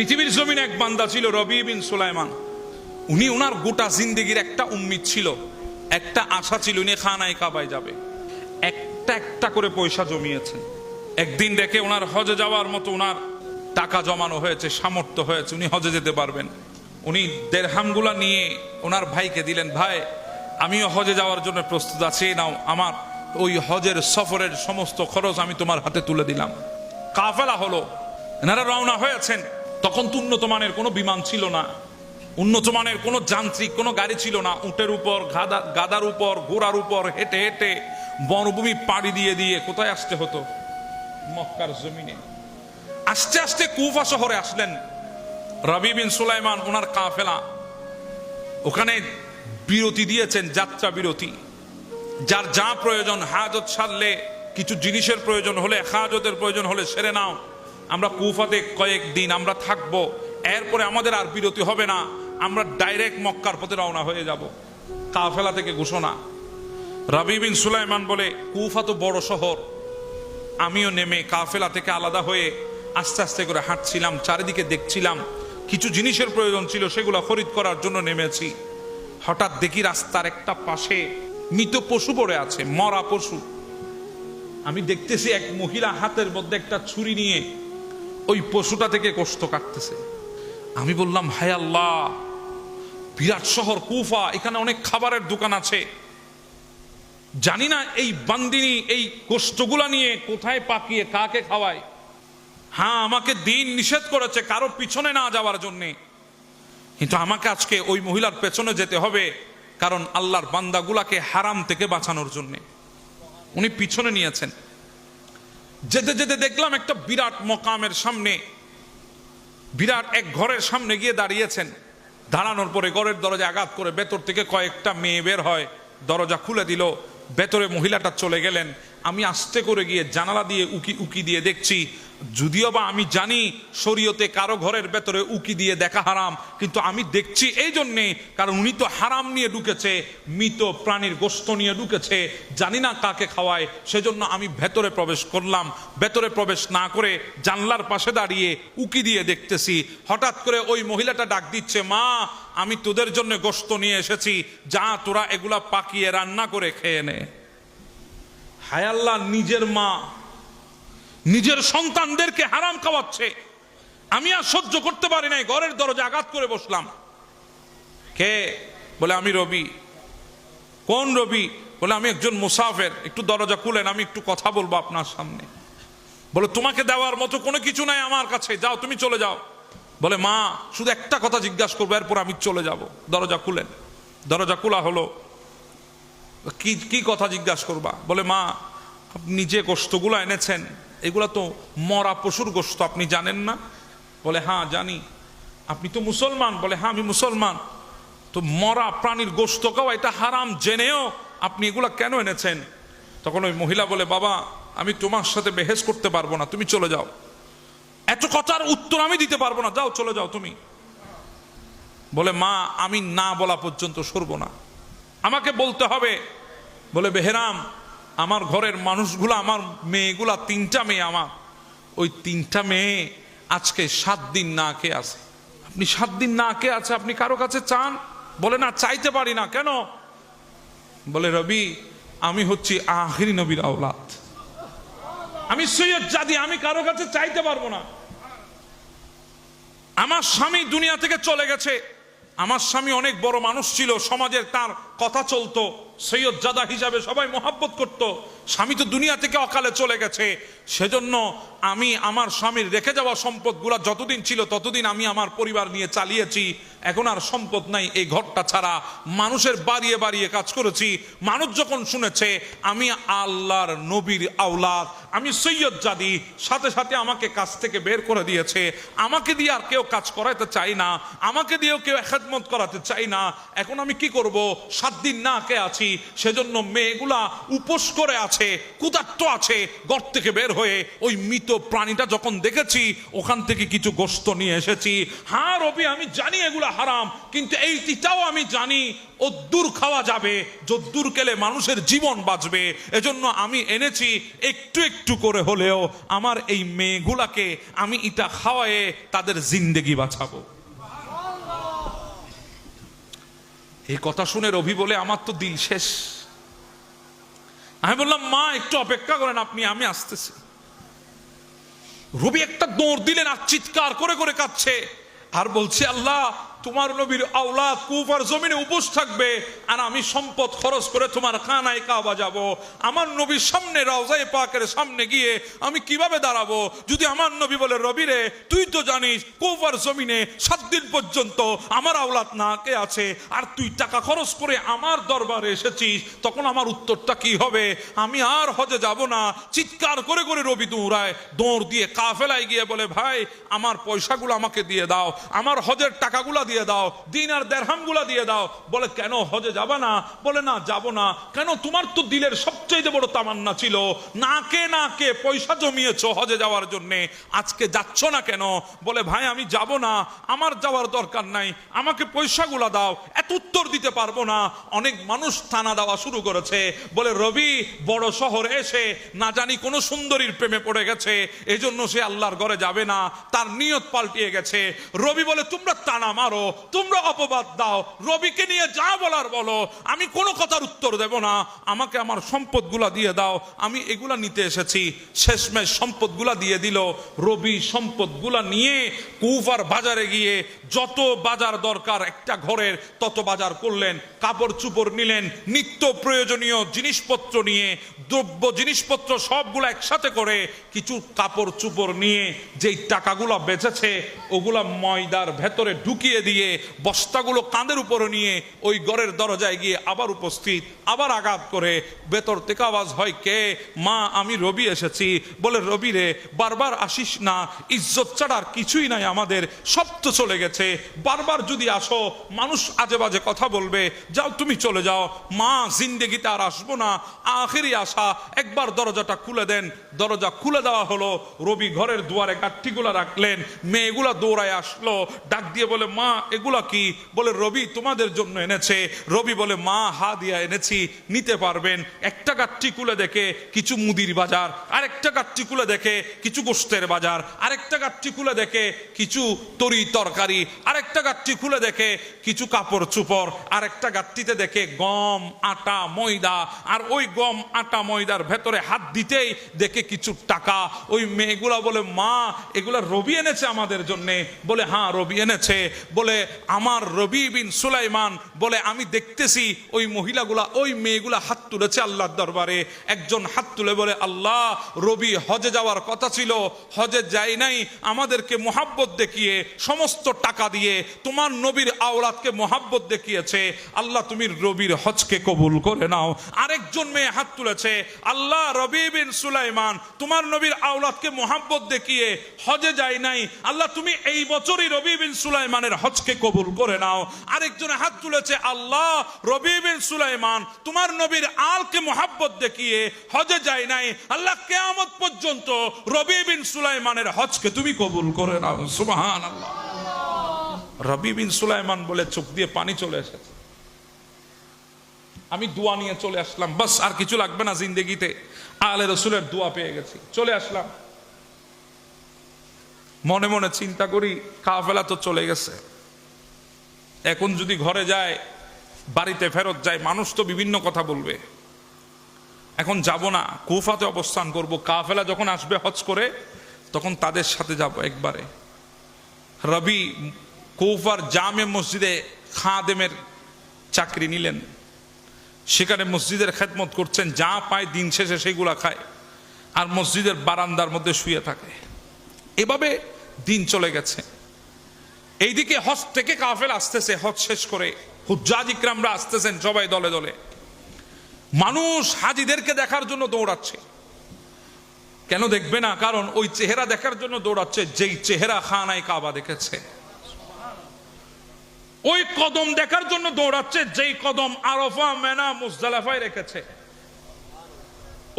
পৃথিবীর জমিনে এক বান্দা ছিল রবি বিন সুলাইমান। উনি ওনার গোটা জিন্দেগির একটা উম্মিদ ছিল, একটা আশা ছিল, উনি খানায় কাবায় যাবে। একটা একটা করে পয়সা জমিয়েছেন। একদিন দেখে ওনার হজে যাওয়ার মতো ওনার টাকা জমানো হয়েছে, সামর্থ্য হয়েছে, উনি হজে যেতে পারবেন। উনি দেরহামগুলা নিয়ে ওনার ভাইকে দিলেন, ভাই আমিও হজে যাওয়ার জন্য প্রস্তুত আছি, নাও আমার ওই হজের সফরের সমস্ত খরচ আমি তোমার হাতে তুলে দিলাম। কাফেলা হলো, এনারা রওনা হয়েছেন। তখন তো উন্নত মানের কোনো বিমান ছিল না, উন্নত মানের কোনো যান্ত্রিক কোনো গাড়ি ছিল না। উটের উপর, গাদার উপর, ঘোড়ার উপর হেঁটে হেঁটে বনভূমি পাড়ি দিয়ে দিয়ে কোথায় আসতে হতো? মক্কার জমিনে। আস্তে আস্তে কুফা শহরে আসলেন রবি বিন সুলাইমান, ওনার কাফেলা। ওখানে বিরতি দিয়েছেন, যাত্রা বিরতি। যার যা প্রয়োজন, হাজত সারলে, কিছু জিনিসের প্রয়োজন হলে, হাজতের প্রয়োজন হলে সেরে নাও, আমরা কুফাতে কয়েকদিন আমরা থাকবো, এরপরে আমাদের আর বিরতি হবে না, আমরা ডাইরেক্ট মক্কার পথে রওনা হয়ে যাব। কাফেলা থেকে ঘোষণা। রবি বিন সুলাইমান বলে, কুফা তো বড় শহর, আমিও নেমে কাফেলা থেকে আলাদা হয়ে আস্তে আস্তে করে হাঁটছিলাম, চারিদিকে দেখছিলাম, কিছু জিনিসের প্রয়োজন ছিল, সেগুলো খরিদ করার জন্য নেমেছি। হঠাৎ দেখি রাস্তার একটা পাশে মৃত পশু পড়ে আছে, মরা পশু। আমি দেখতেছি এক মহিলা হাতের মধ্যে একটা ছুরি নিয়ে ওই পশুটা থেকে গোশত কাটতেছে। আমি বললাম, হায় আল্লাহ, বিরাট শহর কুফা, এখানে অনেক খাবারের দোকান আছে, জানি না এই বান্দিনী এই গোশতগুলা নিয়ে কোথায় পাকিয়ে কাকে খাওয়ায়। হ্যাঁ, আমাকে দিন নিষেধ করেছে কারো পিছনে না যাওয়ার জন্যে, কিন্তু আমাকে আজকে ওই মহিলার পেছনে যেতে হবে, কারণ আল্লাহর বান্দাগুলাকে হারাম থেকে বাঁচানোর জন্য উনি পিছনে নিয়েছেন। যেতে যেতে দেখলাম একটা বিরাট মকামের সামনে, বিরাট এক ঘরের সামনে গিয়ে দাঁড়িয়েছেন। দাঁড়ানোর পরে ঘরের দরজা আঘাত করে ভেতর থেকে কয়েকটা মেয়ে বের হয়, দরজা খুলে দিল, ভেতরে মহিলাটা চলে গেলেন। আমি আস্তে করে গিয়ে জানালা দিয়ে উকি উকি দিয়ে দেখছি, যদিও বা আমি জানি শরীয়তে কারো ঘরের ভেতরে উকি দিয়ে দেখা হারাম, কিন্তু আমি দেখছি এই জন্যে কারণ উনি তো হারাম নিয়ে ঢুকেছে, মৃত প্রাণীর গোশত নিয়ে ঢুকেছে, জানি না কাকে খাওয়ায়, সেজন্য আমি ভেতরে প্রবেশ করলাম। ভেতরে প্রবেশ না করে জানলার পাশে দাঁড়িয়ে উকি দিয়ে দেখতেছি। হঠাৎ করে ওই মহিলাটা ডাক দিচ্ছে, মা আমি তোদের জন্য গোশত নিয়ে এসেছি, যা তোরা এগুলা পাকিয়ে রান্না করে খেয়ে নে। হায় আল্লাহ, নিজের মা নিজের সন্তানদেরকে হারাম খাওয়াচ্ছে। আমি আর সহ্য করতে পারি নাই, ঘরের দরজা আঘাত করে বসলাম। কে? বলে আমি রবি। কোন রবি? বলে আমি একজন মুসাফির, একটু দরজা খুলেন, আমি একটু কথা বলবো আপনার সামনে। বলে তোমাকে দেওয়ার মতো কোনো কিছু নাই আমার কাছে, যাও তুমি চলে যাও। বলে মা শুধু একটা কথা জিজ্ঞাসা করবো, এরপর আমি চলে যাব। দরজা খুলেন। দরজা খোলা হলো। কি কি কথা জিজ্ঞাসা করবা? বলে মা আপনি যে গোশতগুলো এনেছেন এগুলা তো মরা পশুর গোশত, আপনি জানেন না? বলে হ্যাঁ জানি। আপনি তো মুসলমান? বলে হ্যাঁ আমি মুসলমান। তো মরা প্রাণীর গোশত খাওয়া এটা হারাম জেনেও আপনি এগুলা কেন এনেছেন? তখন ওই মহিলা বলে, বাবা আমি তোমার সাথে বেহেস করতে পারবো না, তুমি চলে যাও। এত কথার উত্তর আমি দিতে পারবো না, যাও চলে যাও তুমি। বলে মা আমি না বলা পর্যন্ত সরবো না, আমাকে বলতে হবে। বলে বেহেরাম আমার ঘরের মানুষগুলো, আমার মেয়েগুলা, 3টা মেয়ে আমার, ওই 3টা মেয়ে আজকে 7 দিন না খেয়ে আছে। আপনি 7 দিন না খেয়ে আছে, আপনি কারো কাছে চান? বলে না চাইতে পারি না। কেন? বলে রবি আমি হচ্ছি আখিরি নবীর আওলাদ, আমি সৈয়দ জাদি, আমি কারো কাছে চাইতে পারবো না। আমার স্বামী দুনিয়া থেকে চলে গেছে, আমার স্বামী অনেক বড় মানুষ ছিল, সমাজের তার কথা চলতো, সৈয়দ জাদা হিসাবে সবাই মহাব্বত করত। স্বামী তো দুনিয়া থেকে অকালে চলে গেছে, সেজন্য আমি আমার স্বামীর রেখে যাওয়া সম্পদগুলা যতদিন ছিল ততদিন আমি আমার পরিবার নিয়ে চালিয়েছি। এখন আর সম্পদ নাই, এই ঘরটা ছাড়া মানুষের বাড়িয়ে বাড়িয়ে কাজ করেছি। মানুষ যখন শুনেছে আমি আল্লাহর নবীর আওলাদ, আমি সৈয়দ জাদি, সাথে সাথে আমাকে কাজ থেকে বের করে দিয়েছে। আমাকে দিয়ে আর কেউ কাজ করাতে চাই না, আমাকে দিয়েও কেউ খেদমত করাতে চাই না। এখন আমি কি করব? 7 দিন না খেয়ে আছি, সেজন্য মেয়েগুলা উপোস করে আছে, ক্ষুধার্ত আছে। ঘর থেকে বের হয়ে ওই মৃত প্রাণীটা যখন দেখেছি, ওখান থেকে কিছু গোশত নিয়ে এসেছি। হ্যাঁ রবি আমি জানি এগুলো হারাম, কিন্তু এই তিতাও আমি জানি অদ্দুর খাওয়া যাবে, যদ্দুর খেলে মানুষের জীবন বাঁচবে। এজন্য আমি এনেছি একটু একটু করে হলেও আমার এই মেয়েগুলাকে আমি এটা খাওয়ায়ে তাদের জিন্দেগি বাঁচাবো। এই কথা শুনে রবি বলে আমার তো দিল শেষ। আমি বললাম মা একটু অপেক্ষা করেন আপনি, আমি আসতেছি। রবি একটা দৌড় দিলেন আর চিৎকার করে করে কাঁদছে আর বলছে আল্লাহ তোমার নবীর আওলাদ কুফার জমিনে উপোস থাকবে আর আমি সম্পদ খরচ করে তোমার খানায় কাবা যাব। আমার নবীর সামনে রওজায়ে পাকের সামনে গিয়ে আমি কিভাবে দাঁড়াবো? যদি আমার নবী বলে রবি রে তুই তো জানিস কুফার জমিনে 7 দিন পর্যন্ত আমার আওলাদ না কে আছে, আর তুই টাকা খরচ করে আমার দরবারে এসেছিস, তখন আমার উত্তরটা কি হবে? আমি আর হজে যাব না। চিৎকার করে করে রবি দৌড় দিয়ে কাফেলায় গিয়ে বলে ভাই আমার পয়সাগুলো আমাকে দিয়ে দাও, আমার হজের টাকাগুলো দিয়ে দাও, দিনার দিরহামগুলো দিয়ে দাও। বলে কেন হজে যাবা না? বলে না যাব না। কেন? তোমার তো দিলের সবচেয়ে বড় তামান্না ছিল, নাকে নাকে পয়সা জমিয়েছো হজে যাওয়ার জন্য, আজকে যাচ্ছ না কেন? বলে ভাই আমি যাব না, আমার যাওয়ার দরকার নাই, আমাকে পয়সাগুলো দাও। এত উত্তর দিতে পারবো না। অনেক মানুষ থানা দেওয়া শুরু করেছে। বলে রবি বড় শহরে এসে না জানি কোন সুন্দরীর প্রেমে পড়ে গেছে, এজন্য সে আল্লাহর ঘরে যাবে না, তার নিয়ত পাল্টিয়ে গেছে। রবি বলে তোমরা টানা মারো, তোমরা অপবাদ দাও, রবিকে নিয়ে যা বলার বলো, আমি কোনো কথার উত্তর দেব না, আমাকে আমার সম্পদগুলা দিয়ে দাও, আমি এগুলা নিতে এসেছি। শেষমেশ সম্পদগুলা দিয়ে দিল। রবি সম্পদগুলা নিয়ে কুফার বাজারে গিয়ে যত বাজার দরকার একটা ঘরের তত বাজার করলেন, কাপড় চুপড় নিলেন, নিত্য প্রয়োজনীয় জিনিসপত্র নিয়ে, দ্রব্য জিনিসপত্র সবগুলো একসাথে করে কিছু কাপড় চুপড় নিয়ে যেই টাকাগুলো বেঁচেছে ওগুলা ময়দার ভেতরে ঢুকিয়ে দিয়ে বস্তাগুলো কাঁধের উপরে নিয়ে ওই ঘরের দরজায় গিয়ে আবার উপস্থিত, আবার আঘাত করে ভেতর থেকে আওয়াজ হয় কে? মা আমি রবি এসেছি। বলে রবি রে বারবার আসিস না, ইজ্জত ছাড়া আর কিছুই নাই আমাদের, সব তো চলে গেছে, বারবার যদি আসো মানুষ আজে বাজে কথা বলবে, যাও তুমি চলে যাও। মা জিন্দেগিতে আর আসবো না, আখেরি আশা, একবার দরজাটা খুলে দেন। দরজা খুলে দেওয়া হলো। রবি ঘরের দুয়ারে কাঠিগুলা রাখলেন, মেয়েগুলা দৌড়ায় আসলো, ডাক দিয়ে বলে মা এগুলা কি? বলে রবি তোমাদের জন্য এনেছে। রবি বলে মা হা দিয়া এনেছি, নিতে পারবেন। একটা কাঠি খুলে দেখে কিছু মুদির বাজার, আরেকটা কাঠি খুলে দেখে কিছু গোশতের বাজার, আরেকটা কাঠি খুলে দেখে কিছু তরি তরকারি, আরেকটা কাঠি খুলে দেখে কিছু কাপড় চুপড়, আরেকটা গাঠটিতে দেখে গম আটা ময়দা, আর ওই গম আটা ময়দার ভেতরে হাত দিতেই দেখে কিছু টাকা। ওই মেয়েগুলা বলে মা এগুলা রবি এনেছে আমাদের জন্য। বলে হ্যাঁ রবি এনেছে। বলে আমার রবি বিন সুলাইমান, বলে আমি দেখতেছি ওই মহিলাগুলা ওই মেয়েগুলা হাত তুলেছে আল্লাহর দরবারে। একজন হাত তুলে বলে আল্লাহ রবি হজে যাওয়ার কথা ছিল, হজে যায় নাই, আমাদেরকে মোহাব্বত দেখিয়ে সমস্ত টাকা দিয়ে তোমার নবীর আওলাদকে মোহাব্বত দেখিয়েছে, আল্লাহ তুমি রবির হজকে কবুল করে নাও। আরেকজন মেয়ে হাত তুলেছে আল্লাহ রবি বিন সুলাইমান তোমার নবীর আওলাদকে মোহাব্বত দেখিয়ে হজে যায় নাই, আল্লাহ তুমি এই বছরই রবি বিন সুলাইমানের হজকে কবুল করে নাও। আরেকজন হাত তুলেছে আল্লাহ রবি বিন সুলাইমান তোমার নবীর আলকে মোহাব্বত দেখিয়ে হজে যায় নাই, আল্লাহ কিয়ামত পর্যন্ত রবি বিন সুলাইমানের হজকে তুমি কবুল করে নাও। সুবহানাল্লাহ। রবি বিন সুলাইমান বলে চোখ দিয়ে পানি চলে এসেছে। আমি দোয়া নিয়ে চলে আসলাম, বাস আর কিছু লাগবে না জিন্দেগিতে, আলে রসুলের দোয়া পেয়ে গেছি, চলে আসলাম। মনে মনে চিন্তা করি কাফেলা তো চলে গেছে, এখন যদি ঘরে যায় বাড়িতে ফেরত যায় মানুষ তো বিভিন্ন কথা বলবে, এখন যাব না, কুফাতে অবস্থান করব, কাফেলা যখন আসবে হজ করে তখন তাদের সাথে যাব একবারে। রবি কুফার জামে মসজিদে খাদেমের চাকরি নিলেন, সেখানে মসজিদের খেদমত করছেন, যা পায় দিন শেষে সেগুলা খায় আর মসজিদের বারান্দার মধ্যে শুয়ে থাকে। এভাবে দিন চলে গেছে। এইদিকে হজ থেকে কাফেলা আসতেছে, হজ শেষ করে হুজ্জাজ ইকরামরা আসতেছেন সবাই দলে দলে, মানুষ হাজিদেরকে দেখার জন্য দৌড়াচ্ছে। কেন দেখবে না? কারণ ওই চেহারা দেখার জন্য দৌড়াচ্ছে যেই চেহারা খানায় কাবা দেখেছে, ওই কদম দেখার জন্য দৌড়াচ্ছে যেই কদম আরাফা মিনা মুজদালিফায় রেখেছে,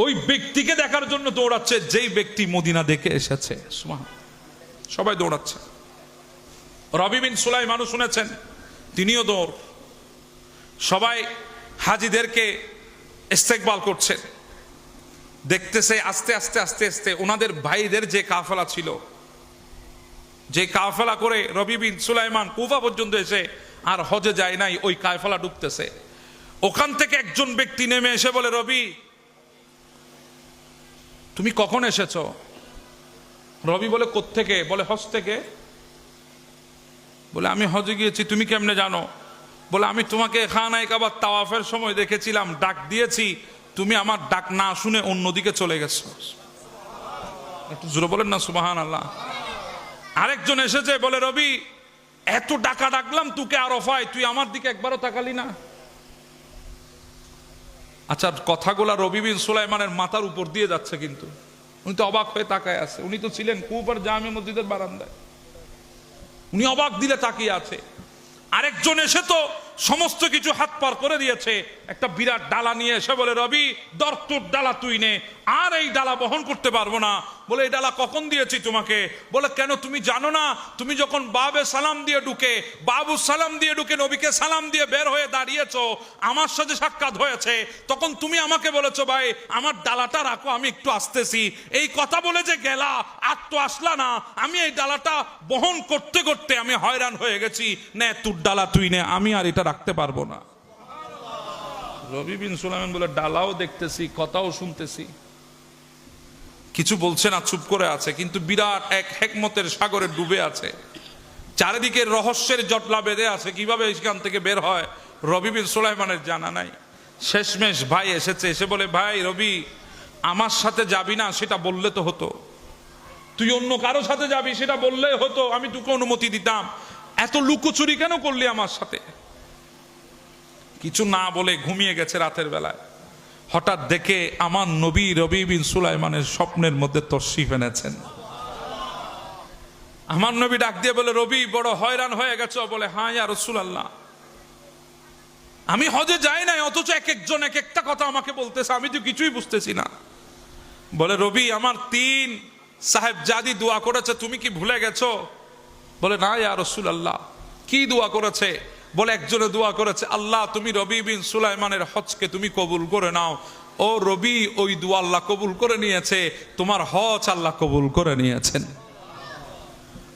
ওই ব্যক্তিকে দেখার জন্য দৌড়াচ্ছে যেই ব্যক্তি মদিনা দেখে এসেছে। সবাই দৌড়াচ্ছে। রবি বিন সুলাইমানও শুনেছেন, তিনিও দৌড়। সবাই হাজিদেরকে ইস্তেকবাল করছেন, দেখতেছে আস্তে আস্তে আস্তে আস্তে ওনাদের ভাইদের যে কাফেলা ছিল, যে কাফেলা করে রবি বিন সুলাইমান কুফা পর্যন্ত এসে আর হজে যায় নাই, ওই কাফেলা ডুবতেছে। ওখান থেকে একজন ব্যক্তি নেমে এসে বলে, রবি তুমি কখন এসেছো? রবি বলে, কোত্থেকে? বলে, হজ থেকে। বলে, আমি হজে গিয়েছি। তুমি কেমনে জানো? বলে, আমি তোমাকে খানায়ে কাবার তাওয়াফের সময় দেখেছিলাম, ডাক দিয়েছি, তুমি আমার ডাক না শুনে অন্যদিকে চলে গেছো। একটু জোরে বলেন না সুবহানাল্লাহ। আরেকজন এসেছে, বলে, রবি এত ডাকা ডাকলাম তোকে আরফায়, তুই আমার দিকে একবারও তাকালি না। আচ্ছা, কথাগুলা রবি বিন সুলাইমানের মাথার উপর দিয়ে যাচ্ছে, কিন্তু উনি তো অবাক হয়ে তাকায় আছে। উনি তো ছিলেন কুফার জামে মসজিদের বারান্দায়, উনি অবাক দিলে তাকিয়ে আছে। আরেকজন এসে তো সমস্ত কিছু হাত পার করে দিয়েছে, একটা বিরাট ডালা নিয়ে এসে বলে, রবি দর তোর ডালা তুই নে, আর এই ডালা বহন করতে পারবো না। বলে, এই ডালা কখন দিয়েছি তোমাকে? বলে, কেন তুমি জানো না? তুমি যখন বাবে সালাম দিয়ে ঢুকে, বাবু সালাম দিয়ে ঢুকে নবীকে সালাম দিয়ে বের হয়ে দাঁড়িয়েছো, আমার সাথে সাক্ষাৎ হয়েছে, তখন তুমি আমাকে বলেছো, ভাই আমার ডালাটা রাখো, আমি একটু আসতেছি। এই কথা বলে যে গেলা, আর তো আসলা না। আমি এই ডালাটা বহন করতে করতে আমি হয়রান হয়ে গেছি, নে তোর ডালা তুই নে, আমি আর এটা রাখতে পারবো না। রবি বিন সুলাইমান বলে, ডালাও দেখতেছি, কথাও শুনতেছি, কিছু বলছে না, চুপ করে আছে, কিন্তু বিরাট এক হেকমতের সাগরে ডুবে আছে। চারিদিকে রহস্যের জটলা বেঁধে আছে, কিভাবে এখান থেকে বের হয় রবি বিন সুলাইমানের জানা নাই। শেষমেশ ভাই এসেছে, এসে বলে, ভাই রবি আমার সাথে যাবি না সেটা বললে তো হতো, তুই অন্য কারো সাথে যাবি সেটা বললে হতো, আমি তোকে অনুমতি দিতাম, এত লুকোচুরি কেন করলি আমার সাথে? কিছু না বলে ঘুমিয়ে গেছে রাতের বেলায়। হঠাৎ দেখে আমার নবী রবি বিন সুলাইমানের স্বপ্নের মধ্যে তশরিফ এনেছেন। আমার নবী ডাক দিয়ে বলে, রবি বড় হয়রান হয়ে গেছো? বলে, হ্যাঁ ইয়া রাসূলুল্লাহ, আমি হজে যাই নাই, অথচ এক একজন এক একটা কথা আমাকে বলতেছে, আমি তো কিছুই বুঝতেছি না। বলে, রবি আমার 3 সাহেবজাদি দোয়া করেছে, তুমি কি ভুলে গেছো? বলে, না ইয়া রাসূলুল্লাহ। কি দোয়া করেছে? বলে, একজনে দোয়া করেছে, আল্লাহ তুমি রবি বিন সুলাইমানের হজকে তুমি কবুল করে নাও। ও রবি, ওই দোয়া আল্লাহ কবুল করে নিয়েছে, তোমার হজ আল্লাহ কবুল করে নিয়েছেন।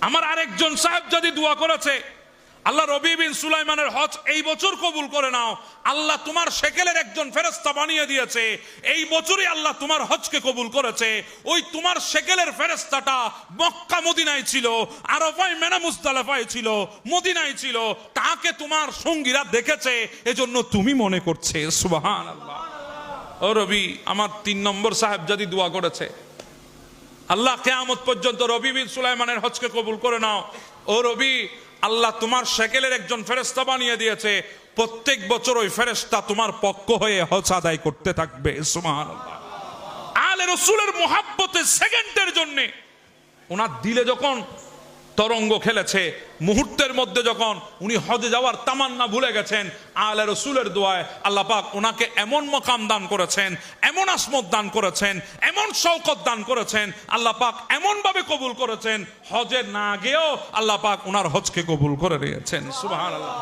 আমার আরেকজন সাহেবজাদি দোয়া করেছে, আল্লাহ রবি বিন সুলাইমানের হজ এই বছর কবুল করে নাও, আল্লাহ তোমার সেকেলের একজন ফেরেশতা বানিয়ে দিয়েছে, এই বছরই আল্লাহ তোমার হজকে কবুল করেছে। ওই তোমার সেকেলের ফেরেশতাটা মক্কা মদিনায় ছিল, আরাফায় মিনা মুজদালিফায় ছিল, মদিনায় ছিল, তাকে তোমার সঙ্গীরা দেখেছে, এজন্য তুমি মনে করছে। সুবহানাল্লাহ। ও রবি, আমার 3 নম্বর সাহেবজাদি দোয়া করেছে, আল্লাহ কিয়ামত পর্যন্ত রবি বিন সুলাইমানের হজকে কবুল করে নাও। ও রবি, আল্লাহ তোমার সেকেলের একজন ফেরেশতা বানিয়ে দিয়েছে, প্রত্যেক বছর ওই ফেরেশতা তোমার পক্ষ হয়ে হজ আদায় করতে থাকবে। সুবহানাল্লাহ। আলে রাসূলের মুহাব্বতে সেকেন্ডের জন্য ওনার দিলে যখন তরঙ্গ খেলেছে, মুহূর্তের মধ্যে যখন উনি হজে যাওয়ার তামান্না ভুলে গেছেন, আলে রাসূলের দোয়ায় আল্লাহ পাক ওনাকে এমন মাকাম দান করেছেন, এমন আসমত দান করেছেন, এমন শওকত দান করেছেন, আল্লাহ পাক এমন ভাবে কবুল করেছেন, হজে না গিয়েও আল্লাহ পাক ওনার হজকে কবুল করে নিয়েছেন। সুবহানাল্লাহ।